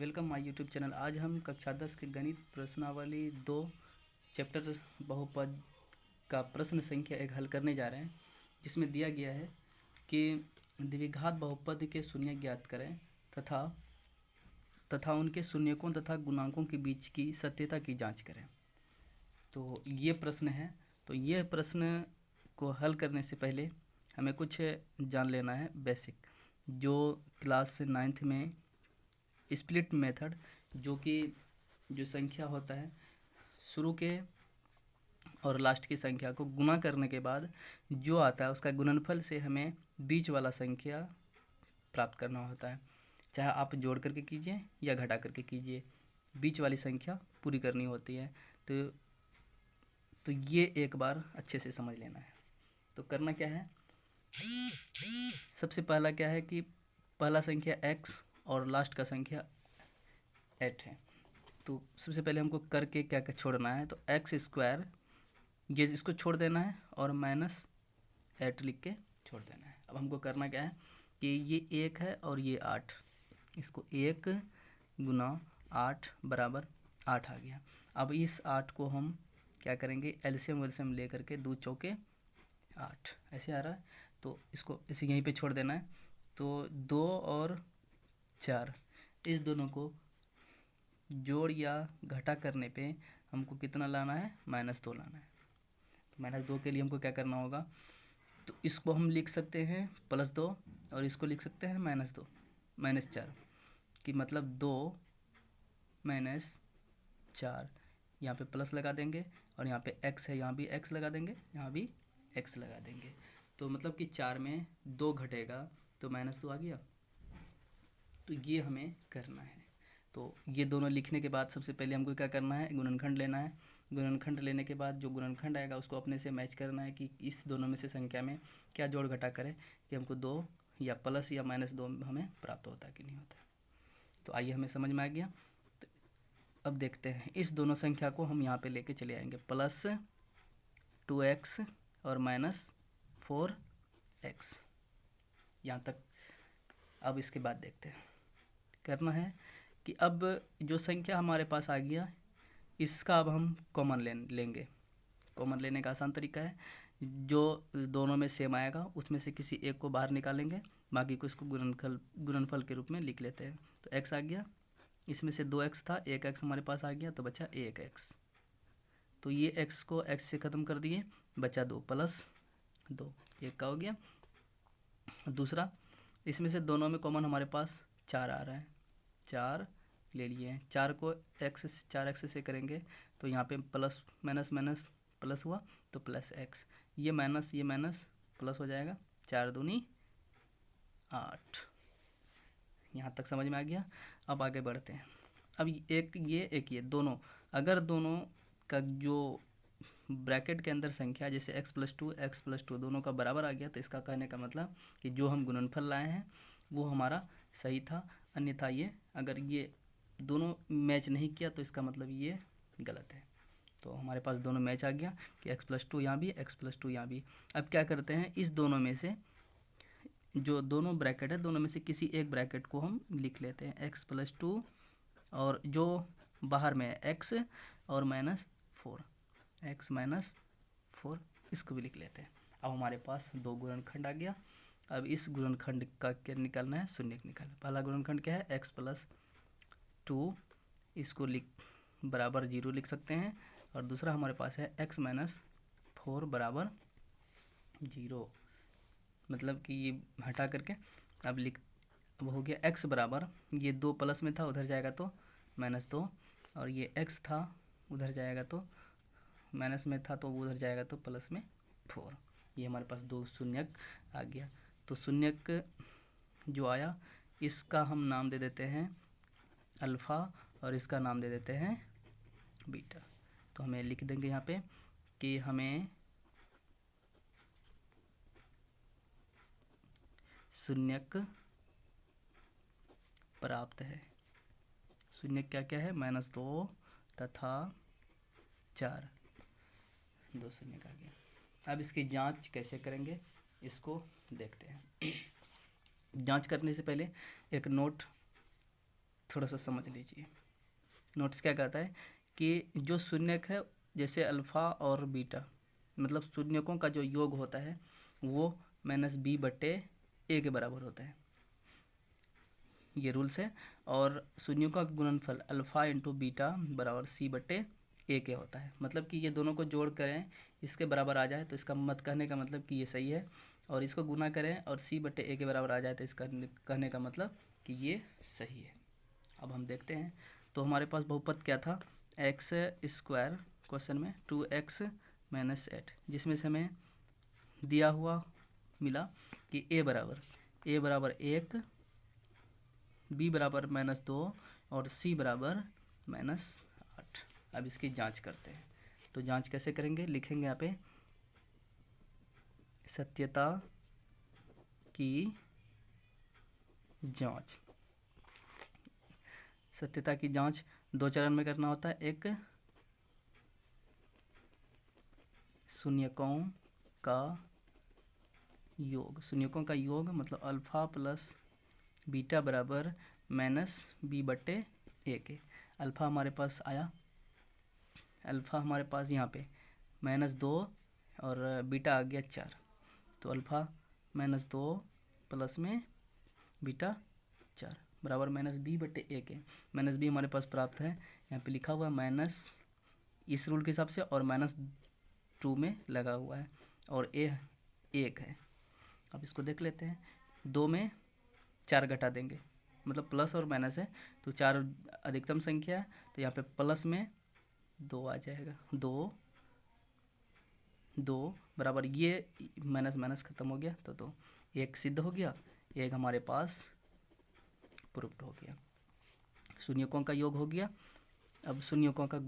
Welcome my YouTube channel. आज हम कक्षा 10 के गणित प्रश्नावली 2 चैप्टर बहुपद का प्रश्न संख्या 1 हल करने जा रहे हैं, जिसमें दिया गया है कि द्विघात बहुपद के शून्य ज्ञात करें तथा उनके शून्यकों तथा गुणांकों के बीच की सत्यता की जांच करें। तो ये प्रश्न है। तो ये प्रश्न को हल करने से पहले हमें कुछ जान लेना है बेसिक, जो क्लास 9th में स्प्लिट मेथड, जो कि जो संख्या होता है शुरू के और लास्ट की संख्या को गुणा करने के बाद जो आता है उसका गुणनफल से हमें बीच वाला संख्या प्राप्त करना होता है। चाहे आप जोड़ करके कीजिए या घटा करके कीजिए, बीच वाली संख्या पूरी करनी होती है। तो ये एक बार अच्छे से समझ लेना है। तो करना क्या है, सबसे पहला क्या है कि पहला संख्या x और लास्ट का संख्या 8 है। तो सबसे पहले हमको करके क्या छोड़ना है, तो x² ये इसको छोड़ देना है और -8 लिख के छोड़ देना है। अब हमको करना क्या है कि ये 1 है और ये 8, इसको 1 × 8 = 8 आ गया। अब इस 8 को हम क्या करेंगे, एलसीएम वेलसीएम ले करके 2 चौके 8 ऐसे आ रहा है, तो इसको इसे यहीं पे छोड़ देना है। तो 2 और 4 इस दोनों को जोड़ या घटा करने पे हमको कितना लाना है, -2 लाना है। तो -2 के लिए हमको क्या करना होगा, तो इसको हम लिख सकते हैं +2 और इसको लिख सकते हैं -2 -4 कि मतलब 2 - 4। यहाँ पे प्लस लगा देंगे और यहाँ पे x है, यहाँ भी x लगा देंगे, यहाँ भी x लगा देंगे। तो मतलब कि 4 में 2 घटेगा तो -2 आ गया। तो ये हमें करना है। तो ये दोनों लिखने के बाद सबसे पहले हमको क्या करना है, गुणनखंड लेना है। गुणनखंड लेने के बाद जो गुणनखंड आएगा उसको अपने से मैच करना है कि इस दोनों में से संख्या में क्या जोड़ घटा करे कि हमको 2 या प्लस या -2 हमें प्राप्त होता है कि नहीं होता। तो आइए हमें समझ में आ गया। तो अब देखते हैं, इस दोनों संख्या को हम यहाँ पे लेके चले आएंगे, +2x और -4x यहाँ तक। अब इसके बाद देखते हैं, करना है कि अब जो संख्या हमारे पास आ गया इसका अब हम कॉमन लेंगे। कॉमन लेने का आसान तरीका है, जो दोनों में सेम आएगा उसमें से किसी एक को बाहर निकालेंगे, बाकी को इसको गुणनफल के रूप में लिख लेते हैं। तो x आ गया, इसमें से 2x था, 1x हमारे पास आ गया तो बचा 1x। तो ये x को x से ख़त्म कर दिए, बचा 2 + 2, 1 का हो गया। दूसरा, इसमें से दोनों में कॉमन हमारे पास 4 आ रहा है, 4 ले लिए हैं। 4 को 4x से करेंगे तो यहाँ पे प्लस माइनस प्लस हुआ तो +x, ये माइनस प्लस हो जाएगा, 4 दूनी 8। यहाँ तक समझ में आ गया। अब आगे बढ़ते हैं। अब एक ये दोनों, अगर दोनों का जो ब्रैकेट के अंदर संख्या जैसे x + 2 दोनों का बराबर आ गया, तो इसका कहने का मतलब कि जो हम गुणनफल लाए हैं वो हमारा सही था। अन्यथा ये अगर ये दोनों मैच नहीं किया तो इसका मतलब ये गलत है। तो हमारे पास दोनों मैच आ गया कि x + 2 यहाँ भी, x + 2 यहाँ भी। अब क्या करते हैं, इस दोनों में से जो दोनों ब्रैकेट है दोनों में से किसी एक ब्रैकेट को हम लिख लेते हैं, x + 2 और जो बाहर में है x और -4, x - 4 इसको भी लिख लेते हैं। अब हमारे पास 2 गुणनखंड आ गया। अब इस गुणनखंड का क्या निकालना है, शून्य निकालना। पहला गुणनखंड क्या है, x + 2, इसको बराबर 0 लिख सकते हैं। और दूसरा हमारे पास है x - 4 = 0, मतलब कि ये हटा करके अब हो गया x बराबर, ये 2 प्लस में था उधर जाएगा तो -2, और ये x था उधर जाएगा तो माइनस में था तो उधर जाएगा तो +4। ये हमारे पास 2 शून्यक आ गया। तो शून्यक जो आया इसका हम नाम दे देते हैं अल्फ़ा और इसका नाम दे देते हैं बीटा। तो हमें लिख देंगे यहाँ पे कि हमें शून्यक प्राप्त है। शून्यक क्या क्या है, -2 तथा 4, 2 शून्यक आ गया। अब इसकी जांच कैसे करेंगे इसको देखते हैं। जांच करने से पहले एक नोट थोड़ा सा समझ लीजिए। नोट्स क्या कहता है कि जो शून्यक है, जैसे अल्फ़ा और बीटा, मतलब शून्यकों का जो योग होता है वो -b/a के बराबर होता है, ये रूल्स है। और शून्यकों का गुणनफल अल्फ़ा इंटू बीटा बराबर c/a के होता है। मतलब कि ये दोनों को जोड़ करें इसके बराबर आ जाए तो इसका मत कहने का मतलब कि ये सही है, और इसको गुना करें और c/a के बराबर आ जाए तो इसका कहने का मतलब कि ये सही है। अब हम देखते हैं। तो हमारे पास बहुपद क्या था, x स्क्वायर, क्वेश्चन में 2x - 8, जिसमें से हमें दिया हुआ मिला कि a बराबर 1, b बराबर -2 और c बराबर -8। अब इसकी जांच करते हैं। तो जांच कैसे करेंगे, लिखेंगे यहाँ पे सत्यता की जांच। सत्यता की जांच 2 चरण में करना होता है। एक शून्यकों का योग, शून्यकों का योग मतलब अल्फ़ा प्लस बीटा बराबर -b/a के। अल्फ़ा हमारे पास आया, अल्फ़ा हमारे पास यहाँ पे -2 और बीटा आ गया 4। तो अल्फ़ा -2 प्लस में बीटा 4 बराबर -b/a के। -b हमारे पास प्राप्त है, यहाँ पे लिखा हुआ माइनस इस रूल के हिसाब से, और -2 में लगा हुआ है, और a 1 है। अब इसको देख लेते हैं। 2 में 4 घटा देंगे, मतलब प्लस और माइनस है तो 4 अधिकतम संख्या है, तो यहाँ पे प्लस में 2 आ जाएगा। 2 बराबर ये माइनस माइनस खत्म हो गया तो 2, 1 सिद्ध हो गया, 1 हमारे पास प्रूफ्ड हो गया। शून्यकों का योग हो गया। अब शून्यकों का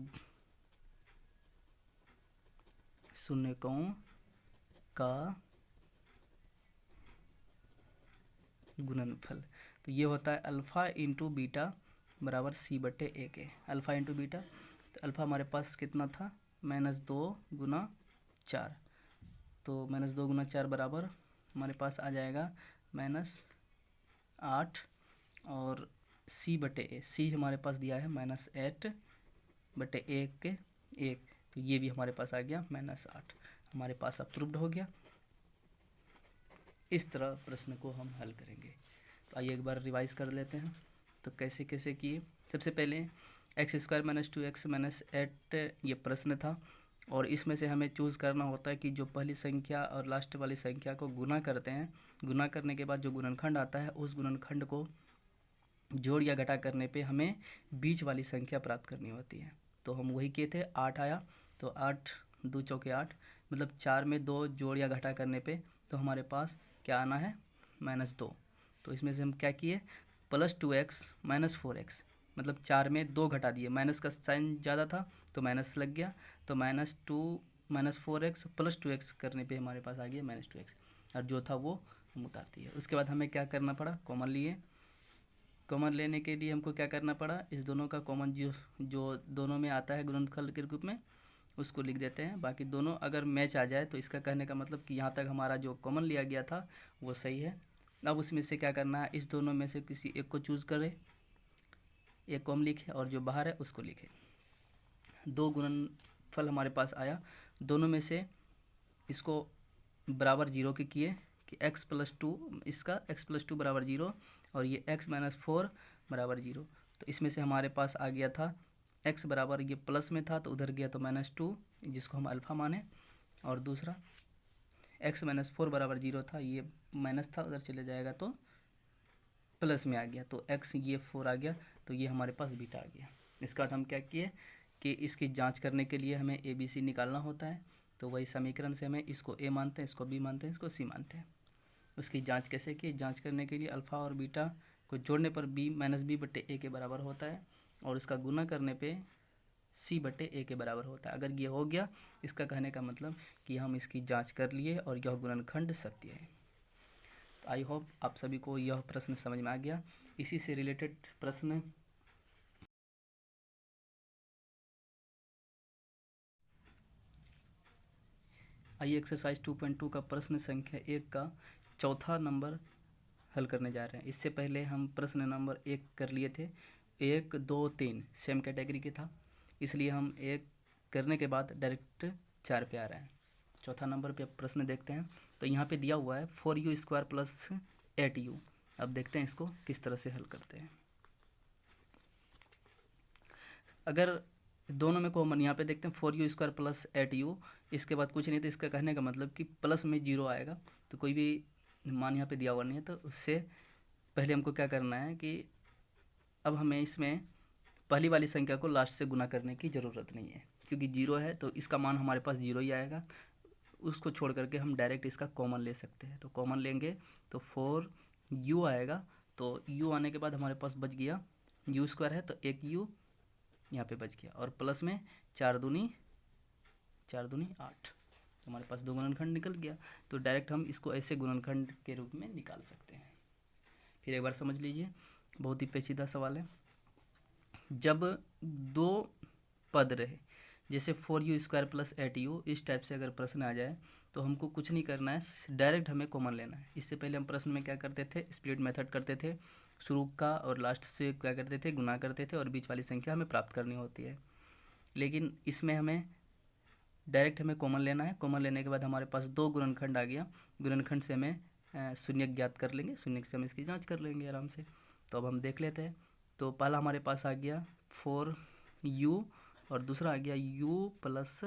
गुणनफल, तो ये होता है अल्फ़ा इंटू बीटा बराबर c/a के। अल्फ़ा इंटू बीटा, तो अल्फ़ा हमारे पास कितना था, -2 गुना 4, तो -2 गुना 4 बराबर हमारे पास आ जाएगा -8, और c/a, c हमारे पास दिया है -8/1 के 1, तो ये भी हमारे पास आ गया -8, हमारे पास अप्रूव्ड हो गया। इस तरह प्रश्न को हम हल करेंगे। तो आइए एक बार रिवाइज कर लेते हैं। तो कैसे कैसे किए। सबसे पहले x² - 2x - 8 ये प्रश्न था, और इसमें से हमें चूज़ करना होता है कि जो पहली संख्या और लास्ट वाली संख्या को गुना करते हैं, गुना करने के बाद जो गुणनखंड आता है उस गुणनखंड को जोड़ या घटा करने पे हमें बीच वाली संख्या प्राप्त करनी होती है। तो हम वही किए थे। 8 आया तो 8 2 चौके 8, मतलब 4 में 2 जोड़ या घटा करने पे तो हमारे पास क्या आना है, -2। तो इसमें से हम क्या किए, +2x - 4x, मतलब 4 में 2 घटा दिए, माइनस का साइन ज़्यादा था तो माइनस लग गया, तो -2 - 4x + 2x करने पे हमारे पास आ गया -2x, और जो था वो हम उतार दिए। उसके बाद हमें क्या करना पड़ा, कॉमन लिए। कॉमन लेने के लिए हमको क्या करना पड़ा, इस दोनों का कॉमन जो दोनों में आता है गुणनफल के रूप में उसको लिख देते हैं। बाकी दोनों अगर मैच आ जाए तो इसका कहने का मतलब कि यहाँ तक हमारा जो कॉमन लिया गया था वो सही है। अब उसमें से क्या करना है, इस दोनों में से किसी एक को चूज़ करें, एक को हम लिखे और जो बाहर है उसको लिखे। 2 गुणनफल हमारे पास आया, दोनों में से इसको बराबर 0 के किए कि x + 2, इसका x + 2 बराबर 0, और ये x - 4 बराबर 0। तो इसमें से हमारे पास आ गया था x बराबर, ये प्लस में था तो उधर गया तो -2, जिसको हम अल्फ़ा माने, और दूसरा x - 4 बराबर 0 था, ये माइनस था उधर चले जाएगा तो प्लस में आ गया, तो x ये 4 आ गया, तो ये हमारे पास बीटा आ गया। इसके बाद हम क्या किए कि इसकी जांच करने के लिए हमें ABC निकालना होता है, तो वही समीकरण से हमें इसको A मानते हैं, इसको B मानते हैं, इसको C मानते हैं। उसकी जांच कैसे की, जांच करने के लिए अल्फ़ा और बीटा को जोड़ने पर b - b/a के बराबर होता है, और इसका गुना करने पे c/a के बराबर होता है। अगर ये हो गया, इसका कहने का मतलब कि हम इसकी जांच कर लिए और यह गुणनखंड सत्य है। तो आई होप आप सभी को यह प्रश्न समझ में आ गया। इसी से रिलेटेड प्रश्न आइए एक्सरसाइज 2.2 का प्रश्न संख्या 1 का चौथा नंबर हल करने जा रहे हैं। इससे पहले हम प्रश्न नंबर 1 कर लिए थे, 1 2 3 सेम कैटेगरी के था, इसलिए हम एक करने के बाद डायरेक्ट 4 पे आ रहे हैं। चौथा नंबर पे प्रश्न देखते हैं। तो यहाँ पे दिया हुआ है 4u² प्लस 8u। अब देखते हैं इसको किस तरह से हल करते हैं। अगर दोनों में कॉमन यहाँ पे देखते हैं 4u² प्लस 8u, इसके बाद कुछ नहीं, तो इसका कहने का मतलब कि प्लस में 0 आएगा। तो कोई भी मान यहाँ पे दिया हुआ नहीं है, तो उससे पहले हमको क्या करना है कि अब हमें इसमें पहली वाली संख्या को लास्ट से गुना करने की ज़रूरत नहीं है, क्योंकि 0 है तो इसका मान हमारे पास 0 ही आएगा। उसको छोड़ करके हम डायरेक्ट इसका कॉमन ले सकते हैं। तो कॉमन लेंगे तो 4u आएगा। तो u आने के बाद हमारे पास बच गया u² है तो 1u यहाँ पे बच गया, और प्लस में 4 दूनी 8, हमारे पास 2 गुणनखंड निकल गया। तो डायरेक्ट हम इसको ऐसे गुणनखंड के रूप में निकाल सकते हैं। फिर एक बार समझ लीजिए, बहुत ही पेचीदा सवाल है। जब 2 पद रहे, जैसे 4u² प्लस 8u, इस टाइप से अगर प्रश्न आ जाए तो हमको कुछ नहीं करना है, डायरेक्ट हमें कॉमन लेना है। इससे पहले हम प्रश्न में क्या करते थे, स्प्लिट मेथड करते थे, शुरू का और लास्ट से क्या करते थे, गुना करते थे, और बीच वाली संख्या हमें प्राप्त करनी होती है। लेकिन इसमें हमें डायरेक्ट हमें कॉमन लेना है। कॉमन लेने के बाद हमारे पास 2 गुणनखंड आ गया, गुणनखंड से हमें शून्य ज्ञात कर लेंगे, शून्य से हम इसकी जांच कर लेंगे आराम से। तो अब हम देख लेते हैं। तो पहला हमारे पास आ गया 4u और दूसरा आ गया u प्लस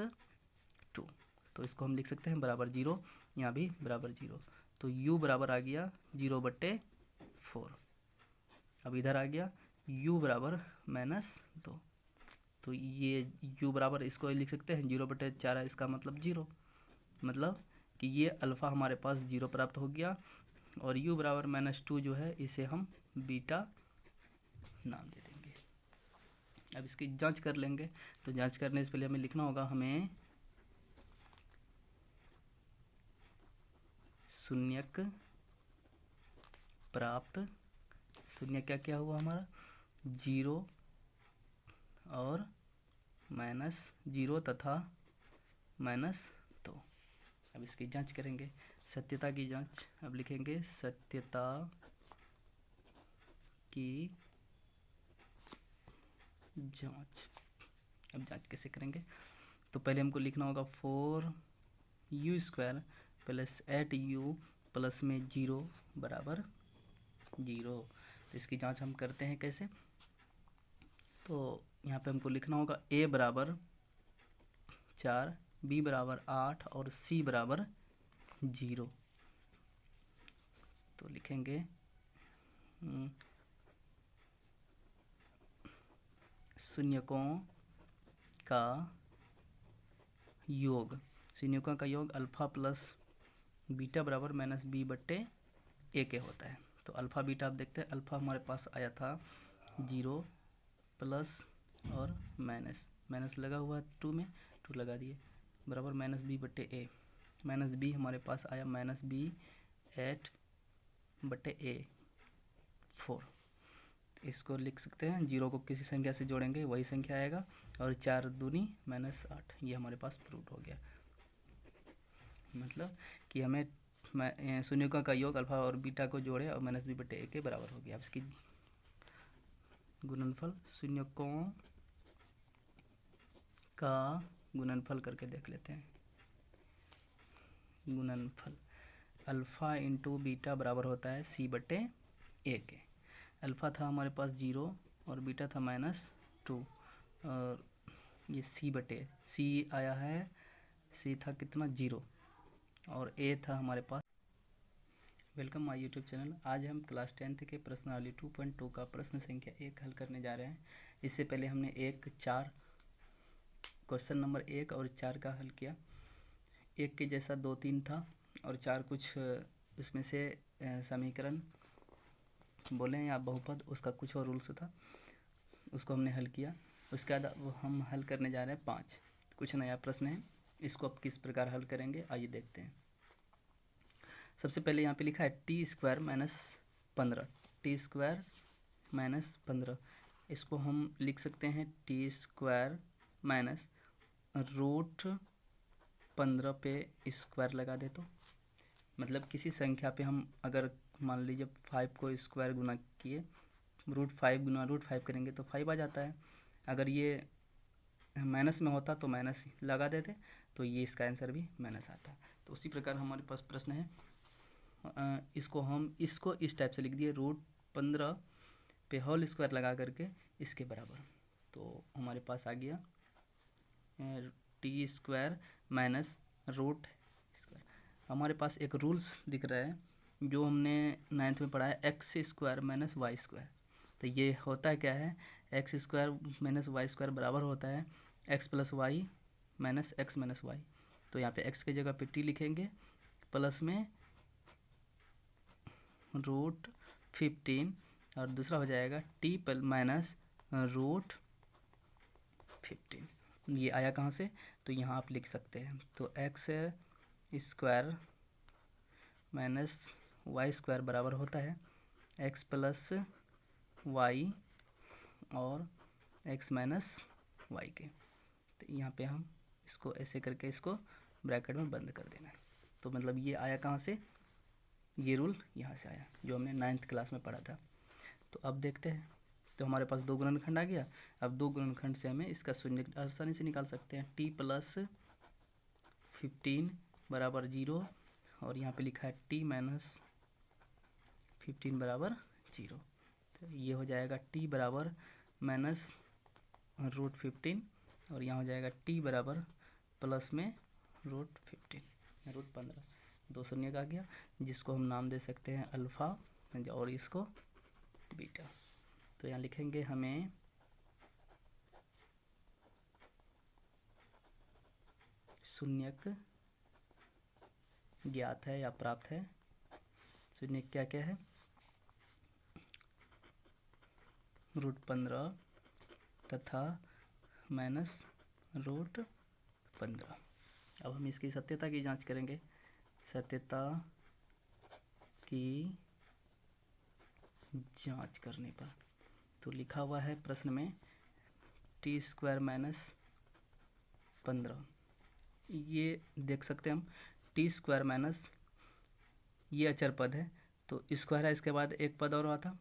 2। तो इसको हम लिख सकते हैं बराबर 0, यहाँ भी बराबर 0। तो u बराबर आ गया 0/4। अब इधर आ गया u बराबर -2। तो ये u बराबर इसको लिख सकते हैं 0/4 है, इसका मतलब 0, मतलब कि ये अल्फ़ा हमारे पास 0 प्राप्त हो गया। और u बराबर -2 जो है, इसे हम बीटा नाम दे देंगे। अब इसकी जांच कर लेंगे। तो जांच करने से पहले हमें लिखना होगा, हमें शून्यक प्राप्त, शून्य क्या क्या हुआ हमारा, 0 और -0 तथा -2। अब इसकी जांच करेंगे, सत्यता की जांच। अब लिखेंगे सत्यता की जांच। अब जांच कैसे करेंगे, तो पहले हमको लिखना होगा 4u² प्लस 8u प्लस में 0 बराबर 0। तो इसकी जांच हम करते हैं कैसे। तो यहाँ पे हमको लिखना होगा a बराबर 4, b बराबर 8 और c बराबर 0। तो लिखेंगे शून्यकों का योग, शून्यकों का योग अल्फ़ा प्लस बीटा बराबर -b/a के होता है। तो अल्फ़ा बीटा आप देखते हैं, अल्फ़ा हमारे पास आया था 0 प्लस और माइनस लगा हुआ 2 में, 2 लगा दिए, बराबर -b/a। -b हमारे पास आया -b/4। इसको लिख सकते हैं, 0 को किसी संख्या से जोड़ेंगे वही संख्या आएगा, और 4 दूनी -8, ये हमारे पास प्रूव हो गया। मतलब कि हमें शून्यकों का योग अल्फ़ा और बीटा को जोड़े और -b/a के बराबर हो गया। अब इसकी गुणनफल, शून्यकों का गुणनफल करके देख लेते हैं। गुणनफल अल्फ़ा इंटू बीटा बराबर होता है c/a के। अल्फ़ा था हमारे पास 0 और बीटा था -2, और ये c आया है, c था कितना 0 और a था हमारे पास। Welcome my YouTube channel. आज हम क्लास 10th के प्रश्नावली 2.2 का प्रश्न संख्या 1 हल करने जा रहे हैं। इससे पहले हमने 4 क्वेश्चन नंबर 1 और 4 का हल किया। 1 के जैसा 2 3 था, और 4 कुछ उसमें से समीकरण बोलें या बहुपद, उसका कुछ और रूल्स था, उसको हमने हल किया। उसके बाद हम हल करने जा रहे हैं 5, कुछ नया प्रश्न है, इसको अब किस प्रकार हल करेंगे आइए देखते हैं। सबसे पहले यहाँ पे लिखा है t² -15, t² -15, इसको हम लिख सकते हैं t² -√15 पे स्क्वायर लगा दे। तो मतलब किसी संख्या पे हम अगर मान लीजिए 5 को स्क्वायर गुना किए √5 गुना √5 करेंगे तो 5 आ जाता है। अगर ये माइनस में होता तो माइनस लगा देते, तो ये इसका आंसर भी माइनस आता। तो उसी प्रकार हमारे पास प्रश्न है, इसको इस टाइप से लिख दिए, √15 पे होल स्क्वायर लगा करके इसके बराबर। तो हमारे पास आ गया t² माइनस रूट स्क्वायर। हमारे पास एक रूल्स दिख रहा है जो हमने 9th में पढ़ा है, x² माइनस y²। तो ये होता है क्या है, x² माइनस y² बराबर होता है x plus Y minus X minus Y. तो यहाँ पे x की जगह पे t लिखेंगे, प्लस में √15 और दूसरा हो जाएगा t माइनस √15। ये आया कहाँ से, तो यहाँ आप लिख सकते हैं। तो x² माइनस y² बराबर होता है x प्लस वाई और x माइनस वाई के। तो यहाँ पे हम इसको ऐसे करके इसको ब्रैकेट में बंद कर देना है। तो मतलब ये आया कहाँ से, ये रूल यहाँ से आया जो हमने 9th क्लास में पढ़ा था। तो अब देखते हैं, तो हमारे पास 2 गुणनखंड आ गया। अब 2 गुणनखंड से हमें इसका शून्य आसानी से निकाल सकते हैं। t प्लस 15 बराबर 0 और यहाँ पे लिखा है t माइनस 15 बराबर 0। तो ये हो जाएगा t बराबर माइनस √15 और यहाँ हो जाएगा t बराबर प्लस में √15 दो शून्य का आ गया, जिसको हम नाम दे सकते हैं अल्फ़ा और इसको बीटा। तो यहाँ लिखेंगे हमें शून्यक ज्ञात है या प्राप्त है। शून्यक क्या क्या है, √15 तथा माइनस √15। अब हम इसकी सत्यता की जांच करेंगे। सत्यता की जांच करने पर तो लिखा हुआ है प्रश्न में t² माइनस 15। ये देख सकते हैं हम, t² माइनस, ये अचर पद है तो स्क्वायर है, इसके बाद एक पद और आता